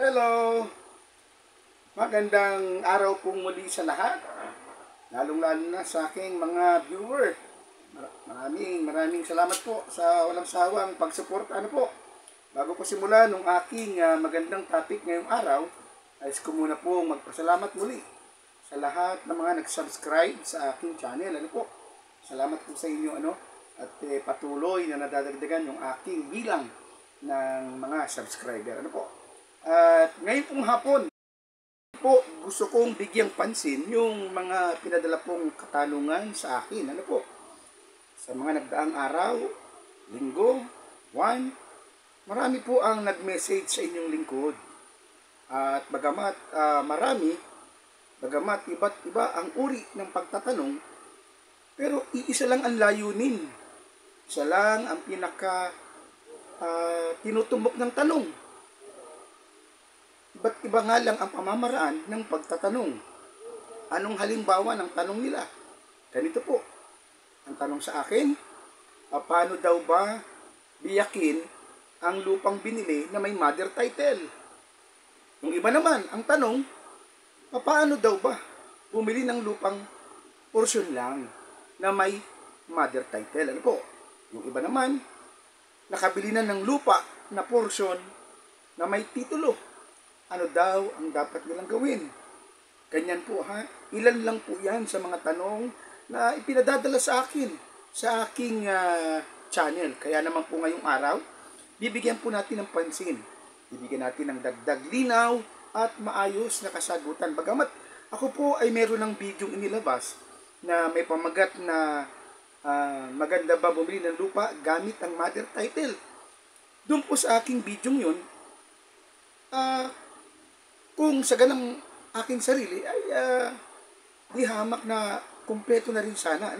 Hello! Magandang araw pong muli sa lahat, lalong-lalo na sa aking mga viewer. Maraming salamat po sa walang sawang pagsuporta. Bago ko simulan ng aking magandang topic ngayong araw, ayos ko muna po magpasalamat muli sa lahat ng mga nag-subscribe sa aking channel. Salamat po sa inyo at patuloy na nadadagdagan yung aking bilang ng mga subscriber. At ngayon pong hapon po, gusto kong bigyang pansin yung mga pinadala pong katanungan sa akin. Sa mga nagdaang araw, linggo, buwan, marami po ang nag-message sa inyong lingkod. At bagamat iba't iba ang uri ng pagtatanong, pero iisa lang ang layunin. Isa lang ang tinutumbok ng tanong. Iba't iba nga lang ang pamamaraan ng pagtatanong. Anong halimbawa ng tanong nila? Ganito po. Ang tanong sa akin, paano daw ba biyakin ang lupang binili na may mother title? Yung iba naman, ang tanong, paano daw ba bumili ng lupang portion lang na may mother title? Yung iba naman, nakabili na ng lupa na portion na may titulo. Ano daw ang dapat nilang gawin? Ganyan po Ilan lang po yan sa mga tanong na ipinadadala sa akin, sa aking channel. Kaya naman po ngayong araw, bibigyan po natin ng pansin. Bibigyan natin ng dagdag linaw at maayos na kasagutan. Bagamat ako po ay meron ng video inilabas na may pamagat na maganda ba bumili ng lupa gamit ang mother title. Doon po sa aking video yun, kung sa ganang aking sarili ay di hamak na kumpleto na rin sana.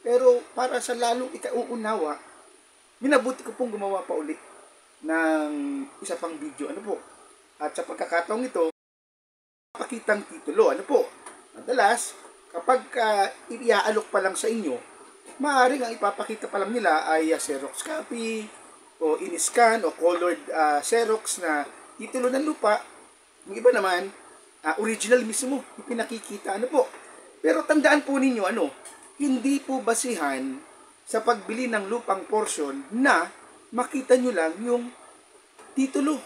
Pero para sa lalong ikauunawa, minabuti ko pong gumawa pa ulit ng isa pang video. At sa pagkakataong ito, pakitang titulo. Madalas, kapag iaalok pa lang sa inyo, maaaring ang ipapakita pa lang nila ay Xerox copy o in-scan o colored Xerox na titulo ng lupa. Yung iba naman, original mismo, yung pinakikita. Pero tandaan po ninyo, hindi po basihan sa pagbili ng lupang portion na makita nyo lang yung titulo.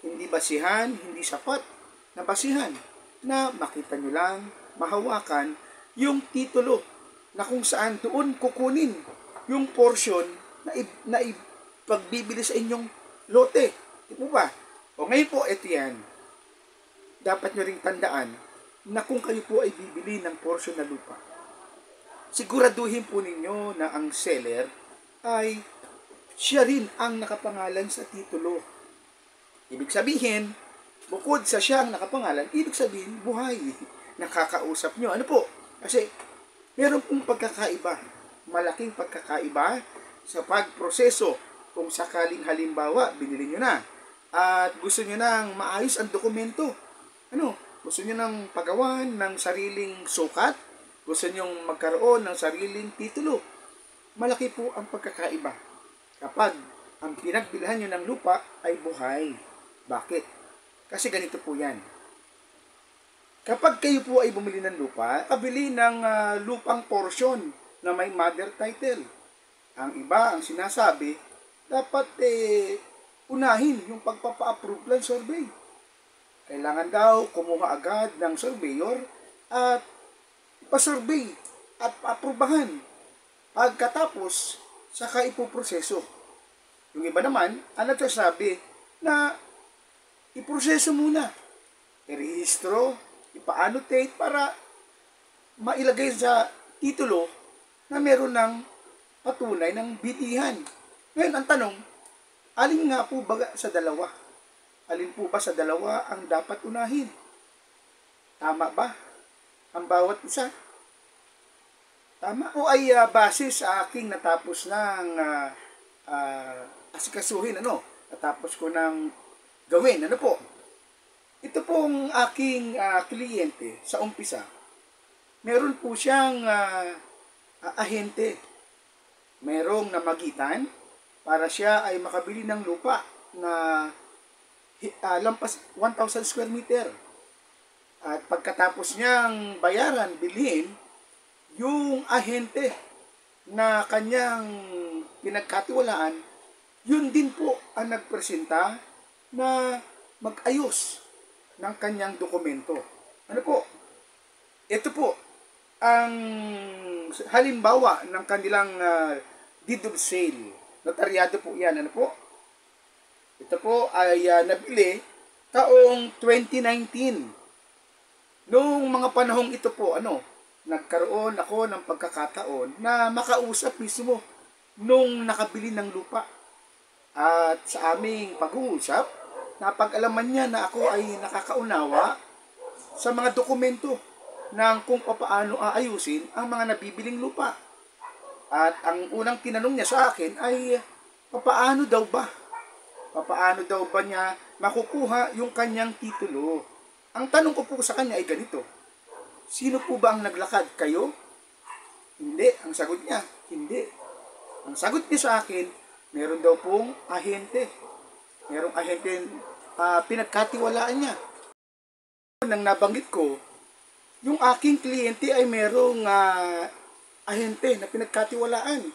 Hindi basihan, hindi sapat na basihan na makita nyo lang, mahawakan yung titulo na kung saan doon kukunin yung portion na ipagbibili sa inyong lote. Di po ba? O ngayon po, ito yan. Dapat nyo ring tandaan na kung kayo po ay bibili ng portion na lupa, siguraduhin po ninyo na ang seller ay siya rin ang nakapangalan sa titulo. Ibig sabihin, bukod sa siyang nakapangalan, ibig sabihin, buhay. Nakakausap nyo. Kasi meron pong pagkakaiba, malaking pagkakaiba sa pagproseso. Kung sakaling halimbawa, binili nyo na at gusto nyo nang maayos ang dokumento. Gusto nyo nang pagawan ng sariling sukat? Gusto nyo magkaroon ng sariling titulo? Malaki po ang pagkakaiba kapag ang pinagbilhan nyo ng lupa ay buhay. Bakit? Kasi ganito po yan. Kapag kayo po ay bumili ng lupa, kabili ng lupang portion na may mother title. Ang iba, ang sinasabi, dapat unahin yung pagpapa-approve ng survey. Kailangan daw kumuha agad ng surveyor at pa-survey at pa-aprubahan. Pagkatapos, saka ipoproseso. Yung iba naman, ang nagsasabi na iproseso muna. I-rehistro, ipa-annotate para mailagay sa titulo na meron ng patunay ng bitihan. Ngayon, ang tanong, alin nga po ba sa dalawa? Alin po ba sa dalawa ang dapat unahin? Tama ba ang bawat isa? Tama o ay base sa aking natapos ng asikasuhin, natapos ko ng gawin, Ito pong aking kliyente sa umpisa, meron po siyang ahente. Merong namagitan para siya ay makabili ng lupa na lampas 1,000 square meter. At pagkatapos niyang bayaran, bilhin, yung ahente na kanyang pinagkatiwalaan, yun din po ang nagpresenta na mag-ayos ng kanyang dokumento. Ano po? Ito po ang halimbawa ng kanilang deed of sale. Notaryado po yan. Ano po? Ito po ay nabili taong 2019. Noong mga panahong ito po, nagkaroon ako ng pagkakataon na makausap mismo nung nakabili ng lupa. At sa aming pag-uusap, napag-alaman niya na ako ay nakakaunawa sa mga dokumento ng kung paano aayusin ang mga nabibiling lupa. At ang unang tinanong niya sa akin ay, papaano daw ba? Papaano daw ba niya makukuha yung kanyang titulo? Ang tanong ko po sa kanya ay ganito, sino po ba ang naglakad? Kayo? Hindi. Ang sagot niya, hindi. Ang sagot niya sa akin, meron daw pong ahente. Merong ahente pinagkatiwalaan niya. Nang nabanggit ko, yung aking kliyente ay merong ahente na pinagkatiwalaan.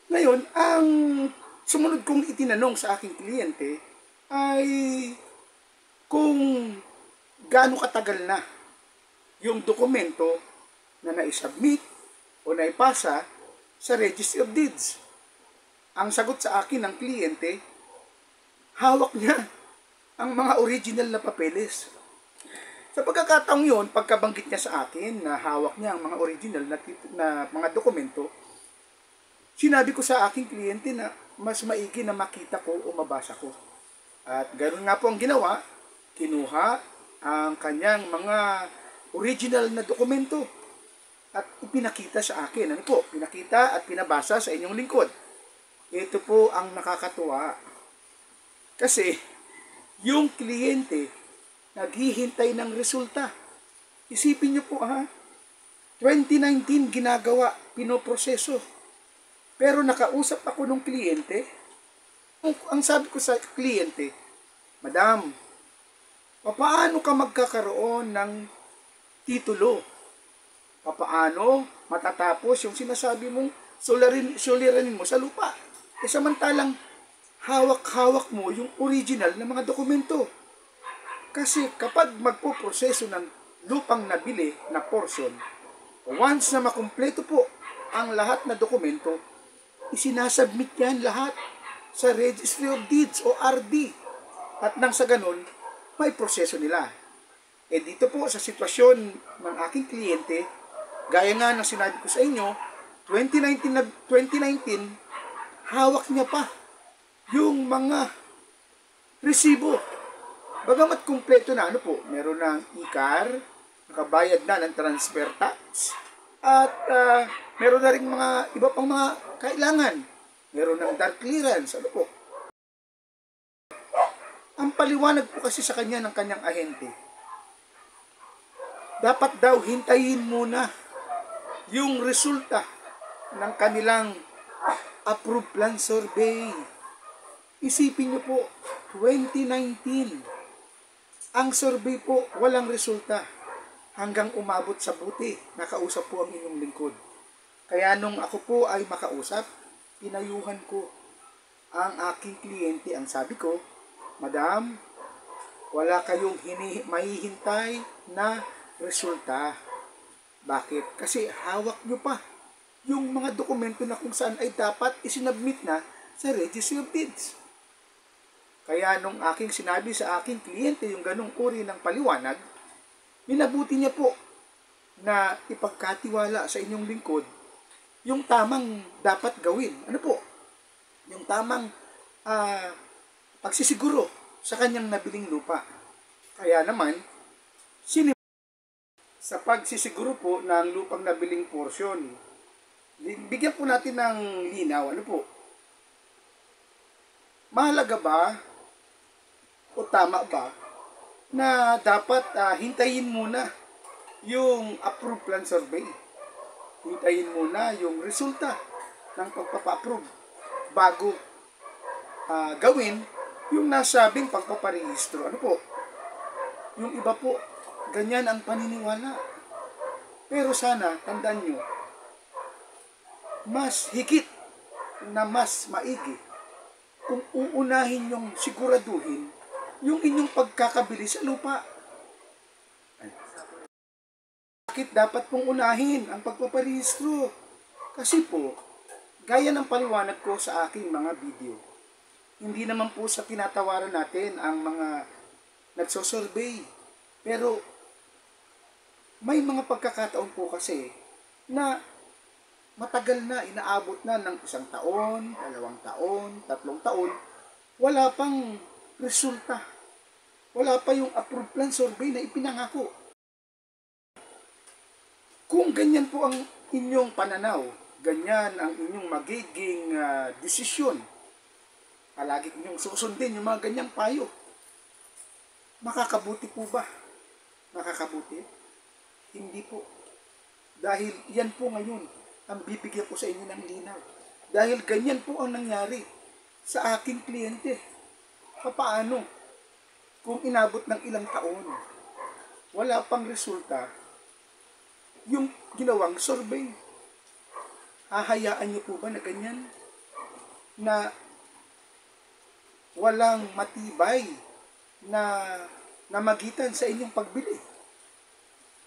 Ngayon, ang sumunod kong itinanong sa aking kliyente ay kung gaano katagal na yung dokumento na naisubmit o naipasa sa Registry of Deeds. Ang sagot sa akin ng kliyente, hawak niya ang mga original na papeles. Sa pagkakataong yun, pagkabanggit niya sa akin na hawak niya ang mga original na mga dokumento, sinabi ko sa aking kliyente na mas maigi na makita ko o mabasa ko. At ganoon nga po ang ginawa, kinuha ang kanyang mga original na dokumento at ipinakita sa akin. Ano po? Pinakita at pinabasa sa inyong lingkod. Ito po ang nakakatuwa. Kasi, yung kliyente, naghihintay ng resulta. Isipin niyo po 2019 ginagawa, pinoproseso. Pero nakausap ako ng kliyente. Ang sabi ko sa kliyente, Madam, paano ka magkakaroon ng titulo? Paano matatapos yung sinasabi mong suliranin mo sa lupa? Samantalang hawak-hawak mo yung original na mga dokumento. Kasi kapag magpoproseso ng lupang nabili na portion, once na makumpleto po ang lahat na dokumento, isinasubmit yan lahat sa Registry of Deeds o RD. At nang sa ganun, may proseso nila. Dito po sa sitwasyon ng aking kliyente, gaya nga ng sinabi ko sa inyo, 2019, hawak niya pa yung mga resibo. Bagamat kumpleto na, meron ng ICAR, nakabayad na ng transfer tax, at meron na rin mga iba pang mga kailangan. Meron ng dark clearance, Ang paliwanag po kasi sa kanya ng kanyang ahente, dapat daw hintayin muna yung resulta ng kanilang approved plan survey. Isipin niyo po, 2019, ang survey po walang resulta hanggang umabot sa buti. Nakausap po ang inyong lingkod. Kaya nung ako po ay makausap, pinayuhan ko ang aking kliyente. Ang sabi ko, Madam, wala kayong mahihintay na resulta. Bakit? Kasi hawak nyo pa yung mga dokumento na kung saan ay dapat isinabmit na sa Registry of Deeds. Kaya nung aking sinabi sa aking kliyente yung ganong uri ng paliwanag, minabuti niya po na ipagkatiwala sa inyong lingkod yung tamang dapat gawin. Yung tamang pagsisiguro sa kanyang nabiling lupa. Kaya naman, sa pagsisiguro po ng lupang nabiling porsyon, bigyan po natin ng linaw. Mahalaga ba o tama ba na dapat hintayin muna yung approved plan survey? Hintayin muna yung resulta ng pagpapa-approve bago gawin yung nasabing pagpaparehistro. Ano po? Yung iba po, ganyan ang paniniwala. Pero sana, tandaan nyo, mas higit na mas maigi kung uunahin yung siguraduhin yung inyong pagkakabili sa lupa. Bakit dapat pong unahin ang pagpaparehistro? Kasi po, gaya ng paliwanag ko sa aking mga video, hindi naman po sa tinatawaran natin ang mga nagsosurvey. Pero may mga pagkakataon po kasi na matagal na, inaabot na ng 1 taon, 2 taon, 3 taon, wala pang resulta. Wala pa yung approved plan survey na ipinangako. Kung ganyan po ang inyong pananaw, ganyan ang inyong magiging desisyon, palagi inyong susundin yung mga ganyang payo, makakabuti po ba? Makakabuti? Hindi po. Dahil yan po ngayon ang bibigyan ko sa inyo ng linaw. Dahil ganyan po ang nangyari sa aking kliyente. Paano? Kung inabot ng ilang taon, wala pang resulta yung ginawang survey. Hahayaan niyo po ba na ganyan? Na walang matibay na namagitan sa inyong pagbili.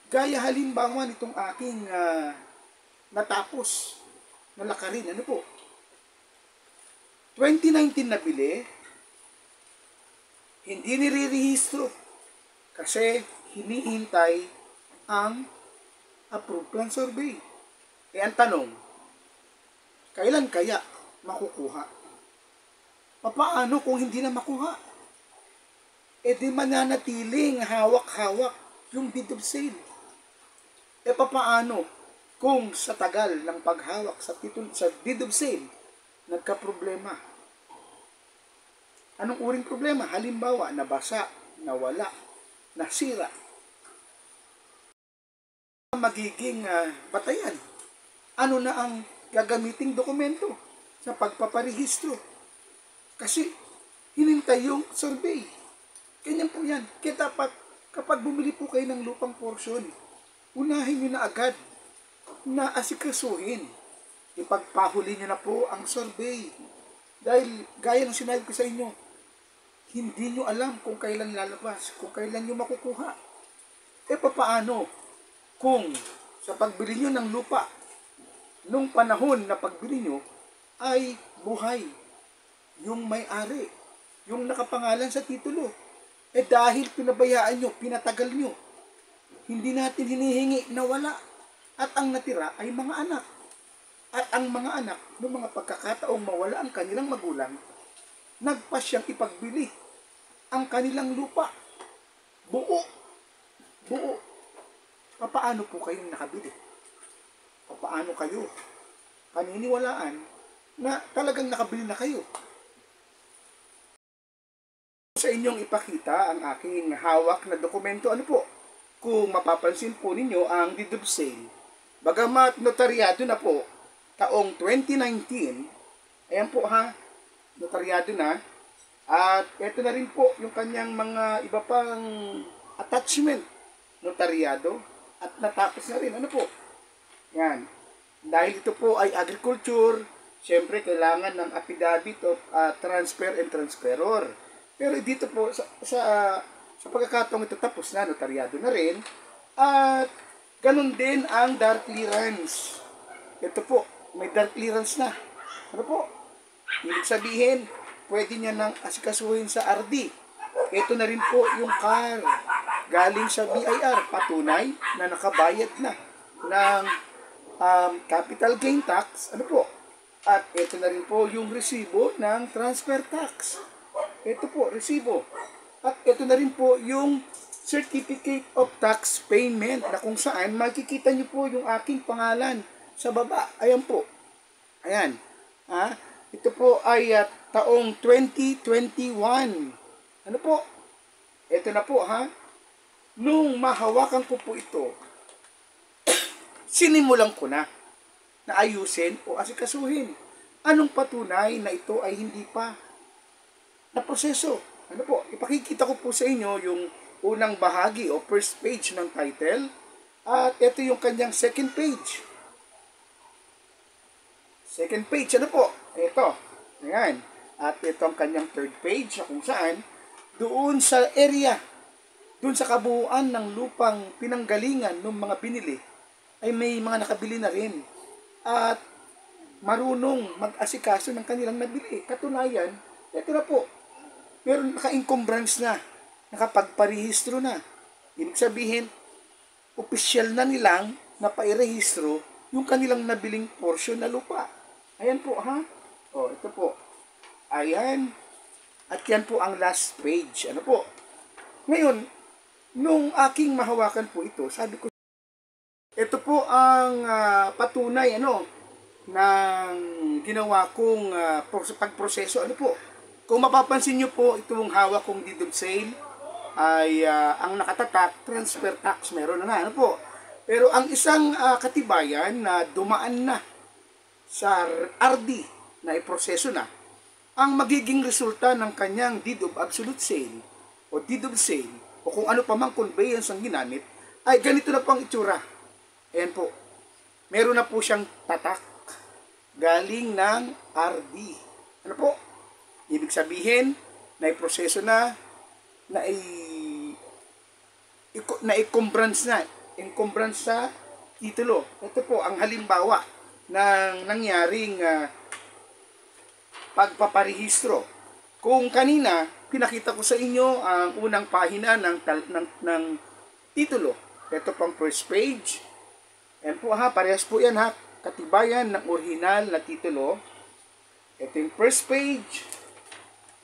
Gaya halimbawa nitong aking natapos na lakarin. Ano po? 2019 na bili, hindi nire-rehistro kasi hinihintay ang approved plan survey. E ang tanong, kailan kaya makukuha? Paano kung hindi na makuha? E di mananatiling hawak-hawak yung deed of sale. E paano kung sa tagal ng paghawak sa deed of sale, nagka-problema? Anong uring problema? Halimbawa, nabasa, nawala, nasira. Magiging batayan. Ano na ang gagamiting dokumento sa pagpaparehistro? Kasi hinintay yung survey. Ganyan po yan. Kaya dapat kapag bumili po kayo ng lupang portion, unahin nyo na agad na asikasuhin. Ipagpahuli nyo na po ang survey. Dahil gaya ng sinabi ko sa inyo, hindi nyo alam kung kailan lalabas, kung kailan nyo makukuha. E paano kung sa pagbili nyo ng lupa, nung panahon na pagbili nyo, ay buhay yung may-ari, yung nakapangalan sa titulo. E dahil pinabayaan nyo, pinatagal nyo, hindi natin hinihingi na wala. At ang natira ay mga anak. At ang mga anak, noong mga pagkakataong mawala ang kanilang magulang, nagpasyang ipagbili ang kanilang lupa. Buo. Paano po kayong nakabili? Paano kayo paniniwalaan na talagang nakabili na kayo? Sa inyong ipakita ang aking hawak na dokumento. Ano po? Kung mapapansin po ninyo ang deed of sale, bagamat notaryado na po taong 2019, ayan po ha, notaryado na, at ito na rin po yung kanyang mga iba pang attachment, notaryado, at natapos na rin. Ano po? Yan. Dahil ito po ay agriculture, syempre kailangan ng affidavit of transfer and transferor. Pero dito po sa pagkakataong ito tapos na, notaryado na rin, at ganun din ang dark clearance. Ito po, may dark clearance na. Ano po? Ibig sabihin, pwede niya nang asikasuhin sa RD. Ito na rin po yung car. Galing sa BIR, patunay na nakabayad na ng capital gain tax. Ano po? At ito na rin po yung resibo ng transfer tax. Ito po, resibo. At ito na rin po yung certificate of tax payment na kung saan makikita nyo po yung aking pangalan sa baba. Ayan po. Ayan. Ito po ay taong 2021. Ano po? Ito na po Nung mahawakan ko po ito, sinimulan ko na ayusin o asikasuhin. Anong patunay na ito ay hindi pa na proseso. Ano po, ipakikita ko po sa inyo yung unang bahagi o first page ng title at ito yung kanyang second page. Second page, ano po? Ito. Ayan. At ito ang kanyang third page kung saan doon sa area, doon sa kabuuan ng lupang pinanggalingan ng mga binili ay may mga nakabili na rin. At marunong mag-asikaso ng kanilang nabili. Katunayan, ito na po. Meron naka-encumbrance na, nakapagparehistro na. Ibig sabihin, opisyal na nilang napairehistro yung kanilang nabiling portion na lupa. Ayan po, ha? O, ito po. Ayan. At yan po ang last page. Ano po? Ngayon, nung aking mahawakan po ito, sabi ko, ito po ang patunay, ng ginawa kong pagproseso. Ano po? Kung mapapansin nyo po, itong hawak kong deed of sale ay ang nakatatak, transfer tax, meron na. Ano po? Pero ang isang katibayan na dumaan na sa RD na iproseso na, ang magiging resulta ng kanyang deed of absolute sale o deed of sale o kung ano pa mang conveyance ang ginamit, ay ganito na po ang itsura. Ayan po. Meron na po siyang tatak galing ng RD. Ano po? Ibig sabihin, na iproseso na encumbrance sa titulo. Ito po ang halimbawa ng nangyaring pagpaparehistro. Kung kanina, pinakita ko sa inyo ang unang pahina ng titulo. Ito pang first page. Yan po ha, parehas po yan ha. Katibayan ng original na titulo. Ito yung first page.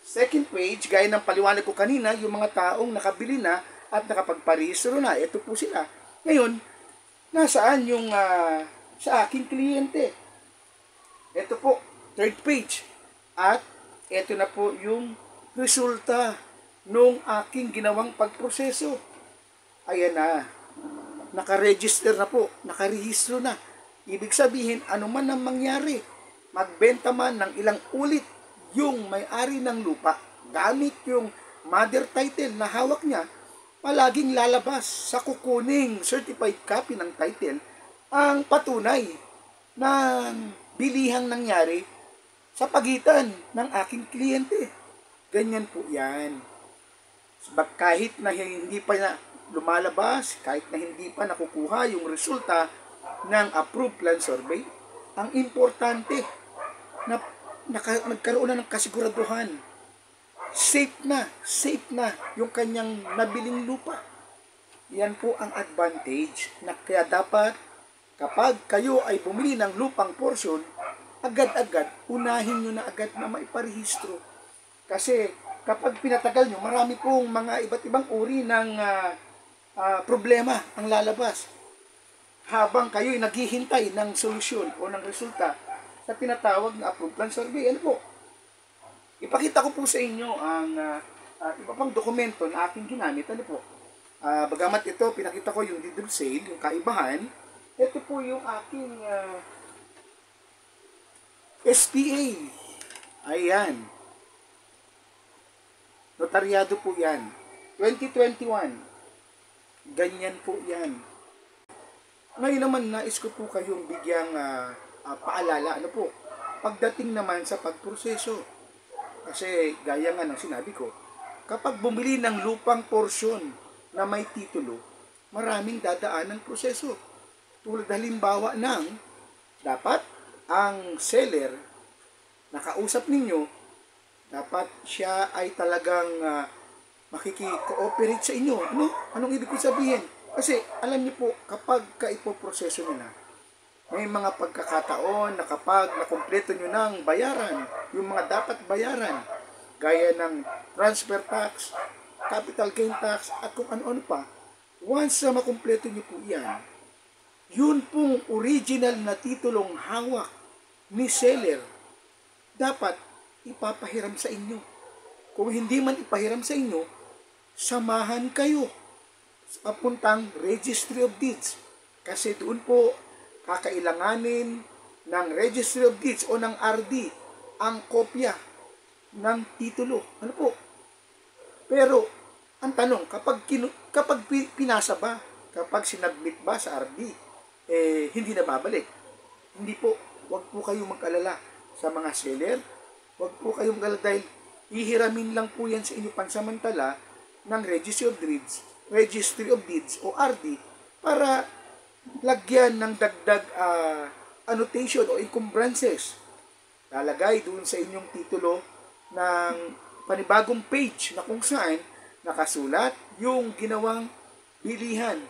Second page, gaya ng paliwanag ko kanina, yung mga taong nakabili na at nakapagparehistro na. Ito po sila. Ngayon, nasaan yung sa aking kliyente? Ito po, third page. At ito na po yung resulta nung aking ginawang pagproseso. Ayan na. Nakaregister na po. Nakarehistro na. Ibig sabihin, ano man ang mangyari, magbenta man ng ilang ulit yung may-ari ng lupa, gamit yung mother title na hawak niya, palaging lalabas sa kukuning certified copy ng title ang patunay ng bilihang nangyari sa pagitan ng aking kliyente. Ganyan po yan. Kahit na hindi pa na lumalabas, kahit na hindi pa nakukuha yung resulta ng approved plan survey, ang importante na nagkaroon na ng kasiguraduhan. Safe na yung kanyang nabiling lupa. Yan po ang advantage na kaya dapat kapag kayo ay bumili ng lupang portion, agad-agad, unahin nyo na agad na maiparehistro. Kasi kapag pinatagal nyo, marami pong mga iba't ibang uri ng problema ang lalabas. Habang kayo ay naghihintay ng solusyon o ng resulta sa tinatawag na approved plan survey. Ano po? Ipakita ko po sa inyo ang iba pang dokumento na aking ginamit. Ano po? Bagamat ito, pinakita ko yung deed of sale, yung kaibahan. Ito po yung aking SPA. Ayan. Notaryado po yan. 2021. Ganyan po yan. Ngayon naman, nais ko po kayong bigyang paalala. Ano po? Pagdating naman sa pagproseso. Kasi gaya nga ng sinabi ko, kapag bumili ng lupang porsyon na may titulo, maraming dadaan ng proseso. Tulad halimbawa ng dapat ang seller nakausap ninyo, dapat siya ay talagang makiki-cooperate sa inyo. Ano? Anong ibig ko sabihin? Kasi alam niyo po, kapag kaipoproseso nyo na, may mga pagkakataon na kapag nakumpleto nyo ng bayaran, yung mga dapat bayaran, gaya ng transfer tax, capital gain tax, at kung ano-ano pa, once na makumpleto nyo po yan, yun pong original na titulong hawak ni seller, dapat ipapahiram sa inyo. Kung hindi man ipahiram sa inyo, samahan kayo papuntang Registry of Deeds. Kasi doon po kakailanganin ng Registry of Deeds o ng RD ang kopya ng titulo. Ano po? Pero, ang tanong, kapag pinasa ba, kapag sinabmit ba sa RD, hindi na babalik. Hindi po, wag po kayong mag-alala sa mga seller. Wag po kayong mag-alala dahil ihiramin lang po yan sa inyo pansamantala ng Registry of Deeds o RD para lagyan ng dagdag annotation o encumbrances. Lalagay doon sa inyong titulo ng panibagong page na kung saan nakasulat yung ginawang bilihan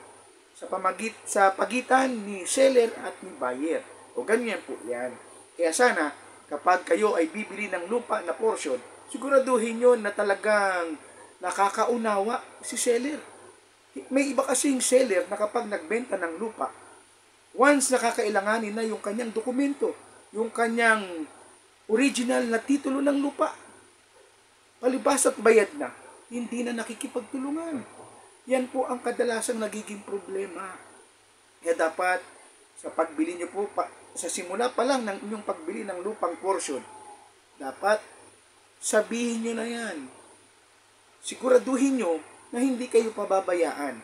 sa pagitan ni seller at ni buyer. O ganyan po yan. Kaya sana, kapag kayo ay bibili ng lupa na portion, siguraduhin nyo na talagang nakakaunawa si seller. May iba kasing seller na kapag nagbenta ng lupa, once nakakailanganin na yung kanyang dokumento, yung kanyang original na titulo ng lupa, palibas at bayad na, hindi na nakikipagtulungan. Yan po ang kadalasang nagiging problema. Kaya dapat sa pagbili nyo po, sa simula pa lang ng inyong pagbili ng lupang portion, dapat sabihin nyo na yan. Siguraduhin nyo na hindi kayo pababayaan